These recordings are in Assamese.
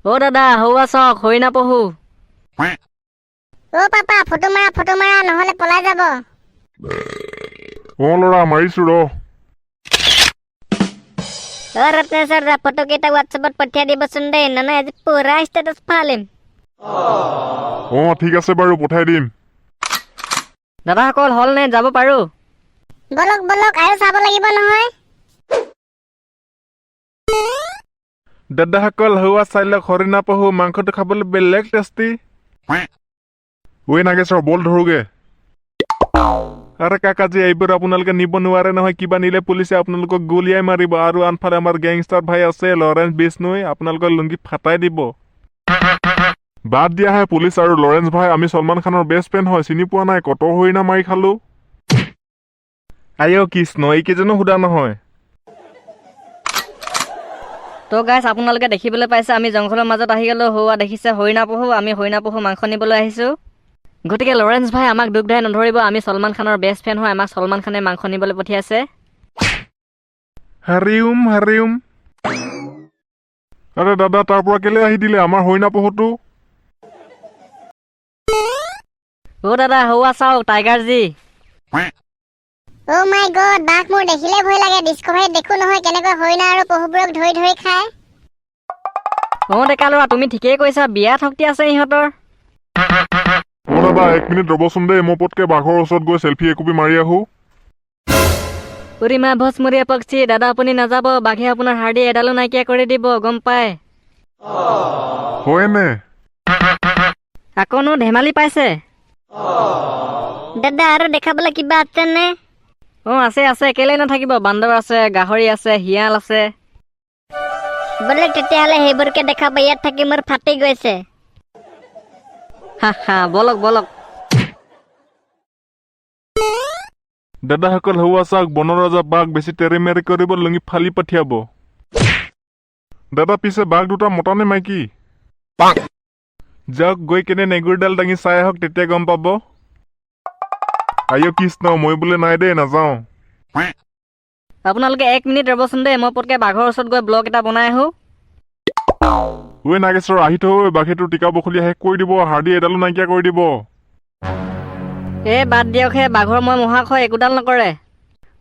ও দাদা হৌৱা চাওক হৰিণা পহু। ও পাপা ফটো মাৰা নহলে পলাই যাব। অ ল'ৰা মাৰিছো ৰ। ও ৰত্নেশ্বৰ দা ফটো কেইটা হোৱাটছএপত পঠিয়াই দিবচোন দেই, নহয় আজি পুৰা ষ্টেটাছ ফালিম। অ ঠিক আছে বাৰু পঠাই দিম। দাদাসকল হ'ল নে যাব পাৰো? বলক আৰু চাব লাগিব নহয়। দাদাসকল হোৱা চাই লওক হৰিণা পহু, মাংসটো খাবলৈ বেলেগ টেষ্টি। ঐ নাগেশ্বৰ বল ধৰোগে। আৰে কাকাজি এইবোৰ আপোনালোকে নিব নোৱাৰে নহয়, কিবা নিলে পুলিচে আপোনালোকক গুলিয়াই মাৰিব। আৰু আনফালে আমাৰ গেংষ্টাৰ ভাই আছে লৰেঞ্চ বিষ্ণুই, আপোনালোকৰ লুংগি ফাটাই দিব। বাদ দিয়াহে পুলিচ আৰু লৰেঞ্চ ভাই, আমি সলমান খানৰ বেষ্ট ফ্ৰেণ্ড হয়, চিনি পোৱা নাই? কত হৰিণা মাৰি খালো। আইঅ কৃষ্ণ এইকেইজনো সোধা নহয়। তো গাইছ আপোনালোকে দেখিবলৈ পাইছে আমি জংঘলৰ মাজত আহি গ'লো। হৌৱা দেখিছে হৰিণা পহু, আমি হৰিণা পহু মাংস নিবলৈ আহিছোঁ। গতিকে লৰেঞ্চ ভাই আমাক দুখ দাই নধৰিব, আমি সলমান খানৰ বেষ্ট ফ্ৰেণ্ড হয়, আমাক সলমান খানে মাংস নিবলৈ পঠিয়াইছে। হাৰিউম আৰে দাদা তাৰ পৰা কেলে আহি দিলে আমাৰ হৰিণা পহুটো? ও দাদা হৌৱা চাওক টাইগাৰ জি। ও মাই গড, বাঘ মোৰ দেখিলে ভয় লাগে। ডিস্কভাৰীত দেখো নহয় কেনেকৈ হৰিণা আৰু পহুবোৰক ধৰি খায়। অ ডেকা ল'ৰা তুমি ঠিকেই কৈছা, বিয়াত শক্তি আছে ইহঁতৰ। অ দাদা 1 মিনিট ৰবচোন দেই, মই পতকে বাঘৰ ওচৰত গৈ চেলফি একপি মাৰি আহো। উৰিমা ভস্মৰীয়া পক্ষী, দাদা আপুনি নাযাব, বাঘে আপোনাৰ হাৰ্ডি এডালো নাইকিয়া কৰি দিব, গম পায়। হয়নে? আকৌনো ধেমালি পাইছে। দাদা আৰু দেখাবলৈ কিবা আছে নে? অ আছে কেলে নাথাকিব, বান্দৰ আছে, গাহৰি আছে, শিয়াল আছে। বলক তেতিয়াহ'লে সেইবোৰকে দেখাব, ইয়াত থাকি মোৰ ফাটি গৈছে। হা বলক। দাদাসকল হোৱা চাওক বনৰ ৰজা বাঘ বেছি তেৰি মেৰি কৰিব লুঙি ফালি পঠিয়াব। দাদা পিছে বাঘ দুটা মতা নে মাইকী? যাওক গৈ কেনে নেগুৰডাল দাঙি চাই আহক, তেতিয়া গম পাব। আইঅ কৃষ্ণ মই বোলে নাই দেই, নাযাওঁ। আপোনালোকে 1 মিনিট ৰবচোন দেই, মই পতকে বাঘৰ ওচৰত গৈ ব্লগ এটা বনাই আহো। ঐ নাগেশ্বৰ আহি থৈ, বাঘেটো টিকা বখলি শেষ কৰি দিব, হাৰ্ডি এডালো নাইকিয়া কৰি দিব। বাদ দিয়ক হে, বাঘৰ মই মহাশয় একোডাল নকৰে।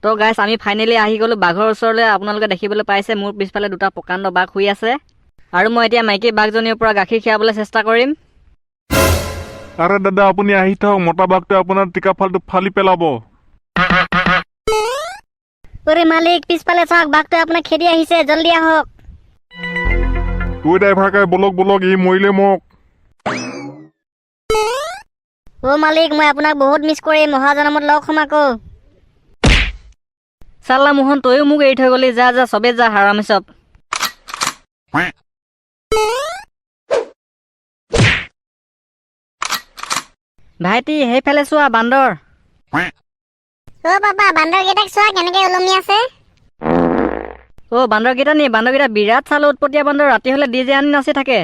তো গাইছ আমি ফাইনেলি আহি গ'লো বাঘৰ ওচৰলৈ। আপোনালোকে দেখিবলৈ পাইছে মোৰ পিছফালে দুটা প্ৰকাণ্ড বাঘ শুই আছে, আৰু মই এতিয়া মাইকী বাঘজনীৰ পৰা গাখীৰ খীৰাবলৈ চেষ্টা কৰিম। আৰে দাদা আপুনি আহি থাকক, মতা বাঘটোৱে আপোনাৰ টিকা ফালটো ফালি পেলাব। ওৰে মালিক পিছফালে চাওক, বাঘটোৱে আপোনাক খেদি আহিছে, জল্দি আহক। ঐ ড্ৰাইভাৰ কাই বলক ই মৰিলে মোক। ও মালিক মই আপোনাক বহুত মিছ কৰিম, মহাজনমত লগ হ'ম আকৌ। চাল্লা মোহন তয়ো মোক এৰি থৈ গলি, যা চবে যা হাৰামি চব। ভাইটি সেইফালে চোৱা বান্দৰ। ও পাপা বান্দৰকেইটাক চোৱা কেনেকে ওলমি আছে। অ বান্দৰকেইটা নি? বান্দৰকেইটা বিৰাট চালো উৎপতীয়া বান্দৰ, ৰাতি হলে ডিজে আনি নাচি থাকে।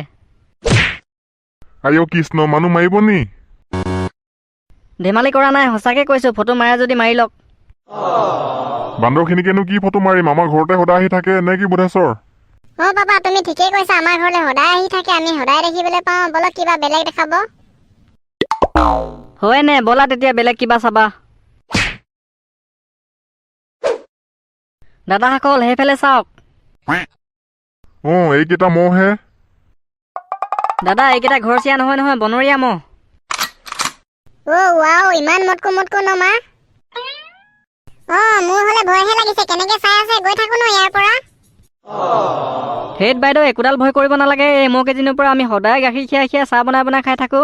আইঅ কৃষ্ণ মানুহ মাৰিব নি? ধেমালি কৰা নাই, সঁচাকে কৈছো, ফটো মাৰে যদি মাৰি লওক। বান্দৰখিনিকেনো কি ফটো মাৰিম, আমাৰ ঘৰতে সদায় আহি থাকে নে কি বুধেশ্বৰ? অ পাপা তুমি ঠিকেই কৈছা, আমাৰ ঘৰলে সদায় আহি থাকে, আমি সদায় দেখিবলৈ পাওঁ। বলক কিবা বেলেগ দেখাব। হয় নে? বলা তেতিয়া বেলেগ কিবা চাবা। দাদাসকল সেইফালে চাওক। অ এইকেইটা মহহে। দাদা এইকেইটা ঘৰচীয়া নহয়, বনৰীয়া মহ। ও ৱাও ইমান মটকো নমা। মোৰ হলে ভয়হে লাগিছে, কেনেকে চাই আছে, গৈ থাকো ন ইয়াৰ পৰা। হেড বাইদেউ একোডাল ভয় কৰিব নালাগে, এই মহ কেইদিনৰ পৰা আমি সদায় গাখীৰ খীৰাই চাহ বনাই খাই থাকো।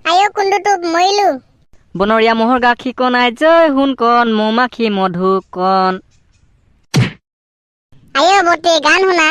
আইঅ কুন্দুটো মৰিলো। বনৰীয়া মহৰ গাখীৰ কণ আই জয় সোণ কণ, মৌ মাখি মধু কণ। আইঅ বটি গান শুনা।